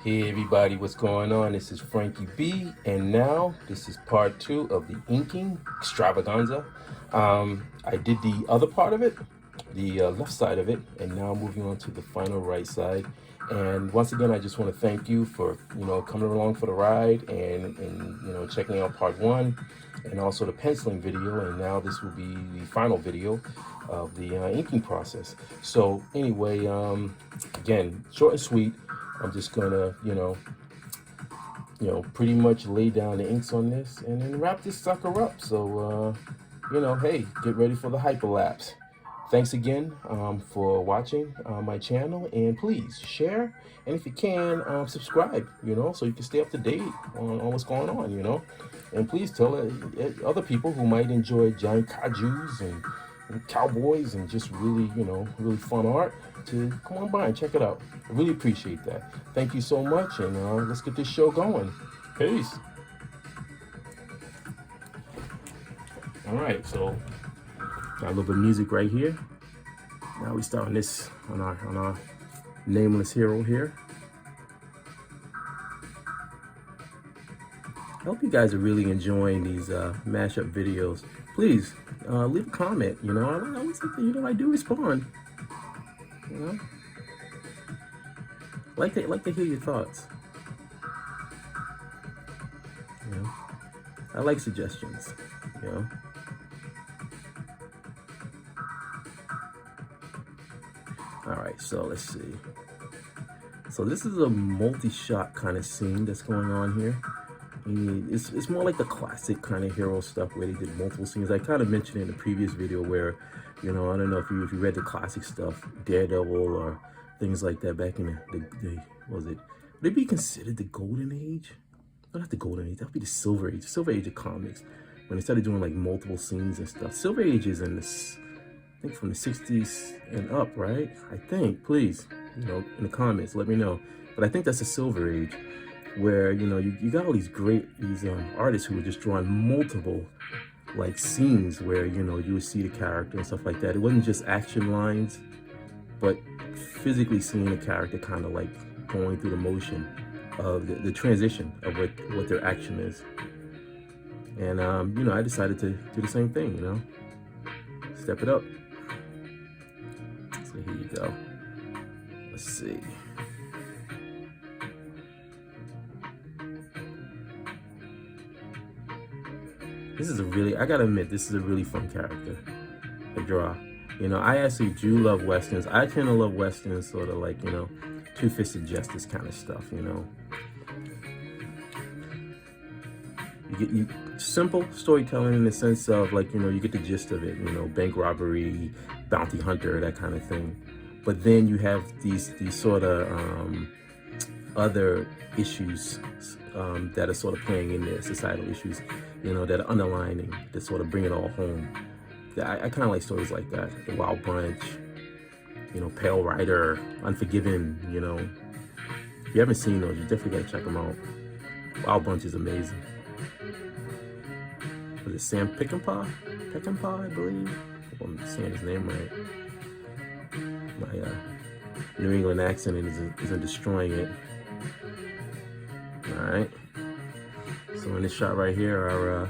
Hey everybody, what's going on? This is Frankie B, and now this is part 2 of the inking extravaganza. I did the other part of it, the left side of it, and now moving on to the final right side. And once again, I just want to thank you for coming along for the ride and checking out part 1 and also the penciling video. And now this will be the final video of the inking process. So anyway, again, short and sweet. I'm just gonna, pretty much lay down the inks on this and then wrap this sucker up. So, hey, get ready for the hyperlapse. Thanks again for watching my channel, and please share, and if you can, subscribe, so you can stay up to date on what's going on, and please tell other people who might enjoy giant Kaijus and Cowboys and just really, really fun art to come on by and check it out. I really appreciate that. Thank you so much, and let's get this show going. Peace. All right, so got a little bit of music right here. Now we start on this on our nameless hero here. I hope you guys are really enjoying these mashup videos. Please leave a comment. I always I do respond. Like to hear your thoughts. I like suggestions. All right, so let's see. So this is a multi-shot kind of scene that's going on here. It's more like the classic kind of hero stuff where they did multiple scenes. I kind of mentioned in the previous video where, I don't know if you read the classic stuff, Daredevil or things like that back in the what was it? Would it be considered the golden age? No, not the golden age. That would be the silver age. The silver age of comics, when they started doing like multiple scenes and stuff. Silver age is in this, I think, from the 60s and up, right? I think. Please, in the comments, let me know. But I think that's the silver age, where you got all these great artists who were just drawing multiple like scenes where you would see the character and stuff like that. It wasn't just action lines, but physically seeing the character kind of like going through the motion of the transition of what their action is. And I decided to do the same thing, step it up. So here you go. Let's see. This is I gotta admit, this is a really fun character to draw. I actually do love Westerns. I tend to love Westerns, sort of like, two-fisted justice kind of stuff, You simple storytelling in the sense of like, you get the gist of it, bank robbery, bounty hunter, that kind of thing. But then you have these sort of other issues that are sort of playing in there, societal issues, that are underlining, that sort of bring it all home. I kind of like stories like that. The Wild Bunch, Pale Rider, Unforgiven, If you haven't seen those, you definitely gotta check them out. Wild Bunch is amazing. Was it Sam Peckinpah? Peckinpah, I believe. I hope I'm saying his name right. My New England accent isn't destroying it. All right. So in this shot right here, our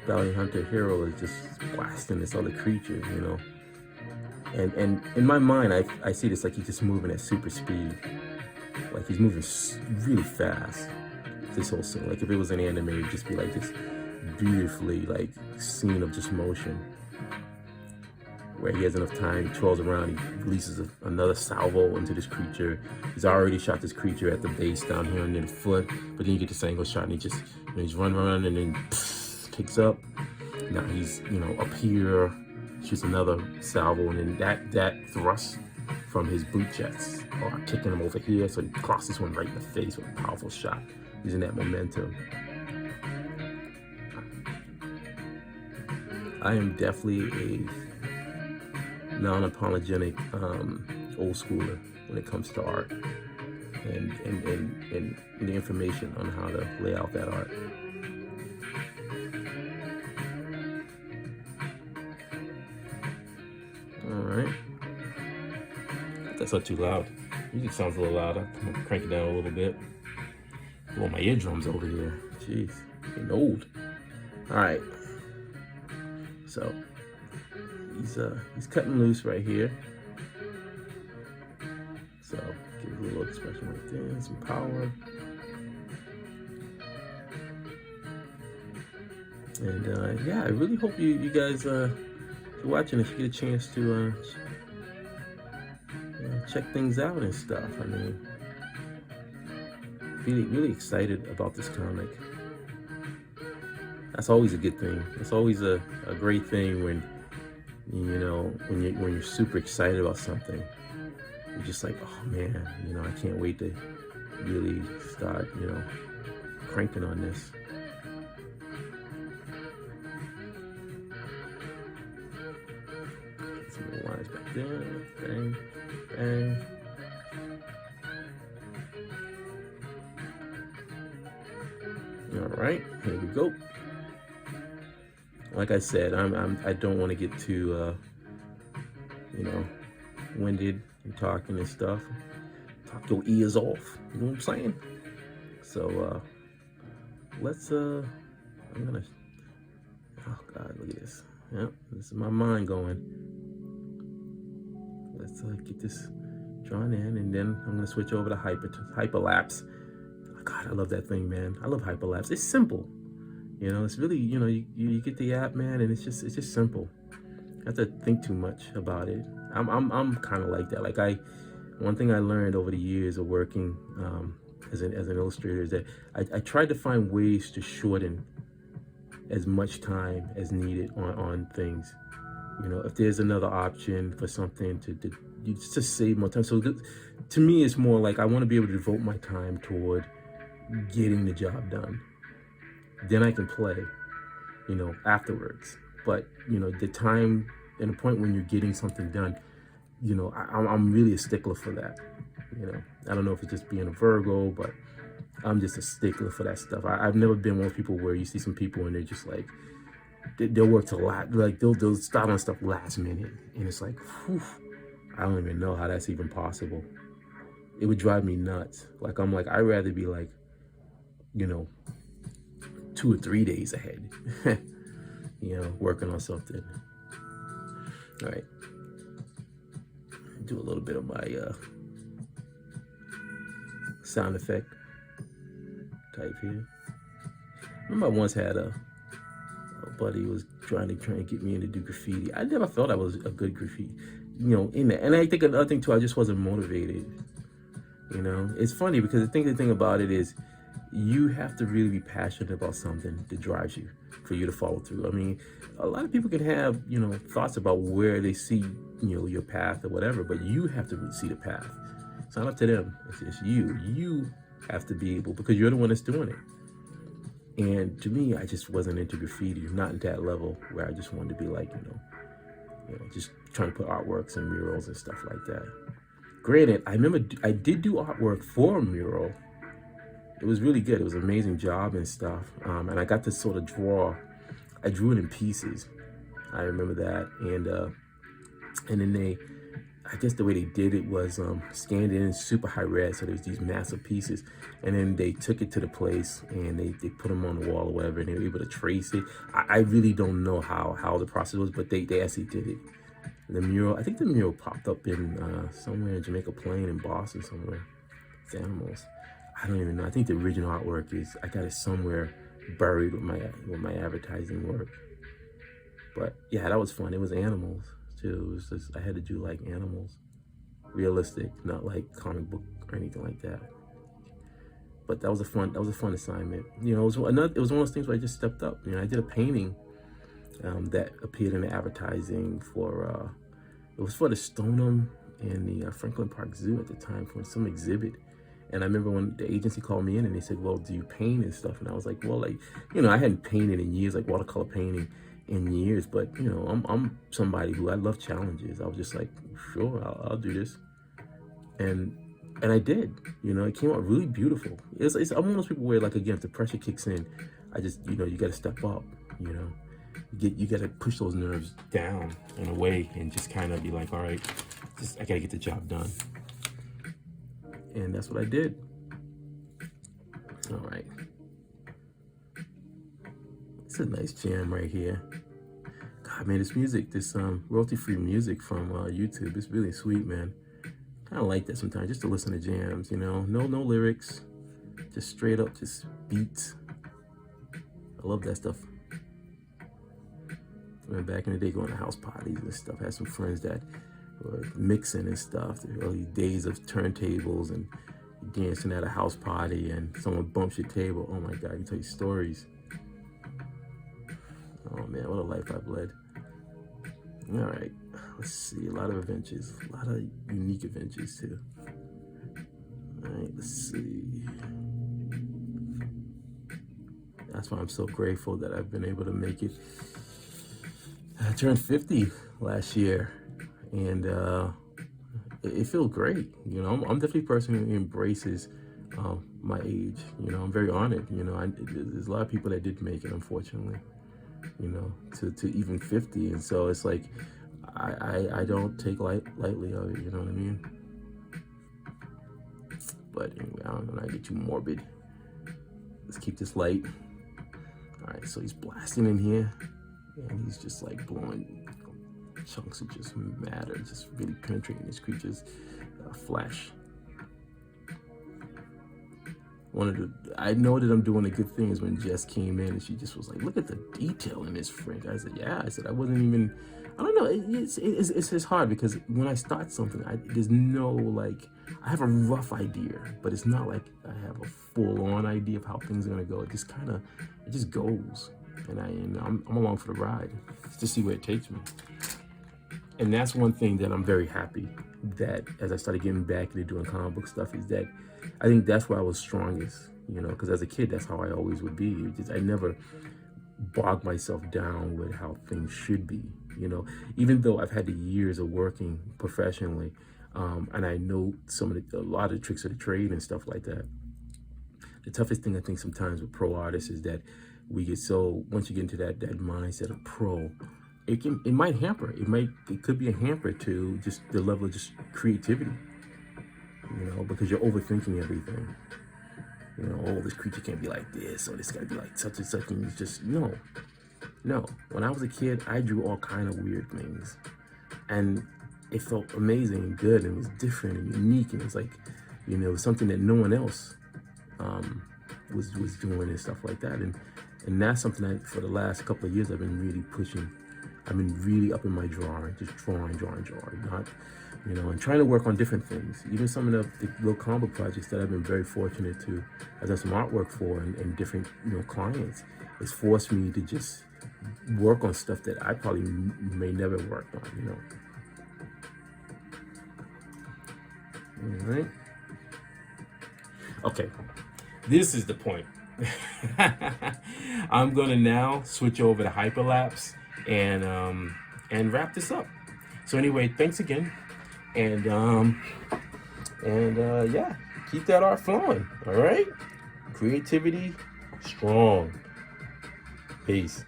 bounty hunter hero is just blasting this other creature, And in my mind, I see this like he's just moving at super speed. Like he's moving really fast. This whole scene, like if it was an anime, it'd just be like this beautifully like scene of just motion, where he has enough time, he twirls around, he releases another salvo into this creature. He's already shot this creature at the base down here under the foot, but then you get this angle shot and he just, he's run and then kicks up. Now he's, up here, shoots another salvo, and then that thrust from his boot checks are kicking him over here, so he crosses one right in the face with a powerful shot, using that momentum. I am definitely a non-apologetic old schooler when it comes to art and the information on how to lay out that art. All right, that's not too loud. Music sounds a little louder. I'm gonna crank it down a little bit. Blow my eardrums over here. Jeez, getting old. All right. So he's cutting loose right here. So give it a little expression right there, some power. And yeah, I really hope you guys, if you're watching, if you get a chance to check things out and stuff. I mean, really excited about this comic. That's always a good thing. It's always a great thing when when you're super excited about something. You're just like, oh man, I can't wait to really start, cranking on this. Some more lines back there. Bang, bang. All right, here we go. Like I said, I don't want to get too winded and talking and stuff. Talk your ears off. You know what I'm saying? So let's I'm gonna, oh God, look at this. Yep, this is my mind going. Let's get this drawn in, and then I'm gonna switch over to HYPERLAPSE. Oh, God, I love that thing, man. I love HYPERLAPSE. It's simple. It's really, you get the app, man, and it's just simple. You have to think too much about it. I'm kind of like that. Like one thing I learned over the years of working as an illustrator is that I tried to find ways to shorten as much time as needed on things. If there's another option for something to save more time. So to me, it's more like I want to be able to devote my time toward getting the job done. Then I can play, afterwards. But, the time and the point when you're getting something done, I'm really a stickler for that. I don't know if it's just being a Virgo, but I'm just a stickler for that stuff. I've never been one of those people where you see some people and they're just like, they'll work till like they'll start on stuff last minute, and it's like, whew, I don't even know how that's even possible. It would drive me nuts. Like I'd rather be like, 2 or 3 days ahead, working on something. All right, do a little bit of my sound effect type here. Remember, I once had a buddy who was trying to get me into do graffiti. I never felt I was a good graffiti, in that. And I think another thing too, I just wasn't motivated. It's funny because the thing about it is, you have to really be passionate about something that drives you for you to follow through. I mean, a lot of people can have, thoughts about where they see, your path or whatever, but you have to see the path. It's not up to them. It's you. You have to be able, because you're the one that's doing it. And to me, I just wasn't into graffiti, not at that level where I just wanted to be like, just trying to put artworks and murals and stuff like that. Granted, I remember I did do artwork for a mural. It was really good. It was an amazing job and stuff. And I got to sort of draw. I drew it in pieces. I remember that. And then I guess the way they did it was scanned it in super high res. So there's these massive pieces. And then they took it to the place and they put them on the wall or whatever. And they were able to trace it. I really don't know how the process was, but they actually did it. The mural, I think the mural popped up in somewhere in Jamaica Plain in Boston somewhere. It's animals. I don't even know. I think the original artwork I got it somewhere buried with my advertising work. But yeah, that was fun. It was animals too. It was just, I had to do like animals, realistic, not like comic book or anything like that. But that was a fun assignment. It was one of those things where I just stepped up. I did a painting that appeared in the advertising for it was for the Stoneham and the Franklin Park Zoo at the time for some exhibit. And I remember when the agency called me in and they said, well, do you paint and stuff? And I was like, well, I hadn't painted in years, like watercolor painting in years, but I'm somebody who, I love challenges. I was just like, sure, I'll do this. And I did, it came out really beautiful. I'm one of those people where, like, again, if the pressure kicks in, I just, you got to step up, you got to push those nerves down in a way and just kind of be like, all right, I got to get the job done. and that's what I did. All right. It's a nice jam right here. God, man, this music, this royalty-free music from YouTube, it's really sweet, man. Kind of like that sometimes, just to listen to jams, you know. No lyrics, just straight up, just beats. I love that stuff. I back in the day, going to house parties and stuff. Had some friends that were mixing and stuff. The early days of turntables and dancing at a house party, and someone bumps your table. Oh my God, I can tell you stories. Oh man, what a life I've led. All right, let's see, a lot of adventures, a lot of unique adventures too. All right, let's see. That's why I'm so grateful that I've been able to make it. I turned 50 last year, and it feels great. You know, I'm definitely a person who embraces my age. You know, I'm very honored. You know, there's a lot of people that did make it, unfortunately, you know, to even 50. And so it's like, I don't take lightly of it, you know what I mean? But anyway, I don't know, I get too morbid. Let's keep this light. All right, so he's blasting in here, and he's just like blowing chunks of just matter, just really penetrating this creature's flesh. I know that I'm doing a good thing is when Jess came in and she just was like, look at the detail in this, Frank. I said, yeah. I said, I wasn't even, I don't know. It's just hard because when I start something, there's no like, I have a rough idea, but it's not like I have a full on idea of how things are going to go. It just kind of, it just goes. And I'm along for the ride to see where it takes me. And that's one thing that I'm very happy that as I started getting back into doing comic book stuff is that I think that's where I was strongest, you know, because as a kid, that's how I always would be. I never bogged myself down with how things should be, you know, even though I've had the years of working professionally, and I know a lot of the tricks of the trade and stuff like that. The toughest thing I think sometimes with pro artists is that we get so, once you get into that mindset of pro, it might hamper. It could be a hamper to just the level of just creativity, you know, because you're overthinking everything. You know, oh, this creature can't be like this, or this got to be like such and such, and it's just, no. When I was a kid, I drew all kind of weird things, and it felt amazing and good, and it was different and unique, and it was like, you know, something that no one else was doing and stuff like that, and that's something that for the last couple of years I've been really pushing. I've been really up in my drawing, just drawing, not, you know, and trying to work on different things. Even some of the little comic projects that I've been very fortunate to, I've done some artwork for and different, you know, clients. It's forced me to just work on stuff that I probably may never work on, you know. All right. Okay, this is the point. I'm gonna now switch over to hyperlapse and wrap this up. So anyway, thanks again, and yeah, keep that art flowing. All right, creativity strong. Peace.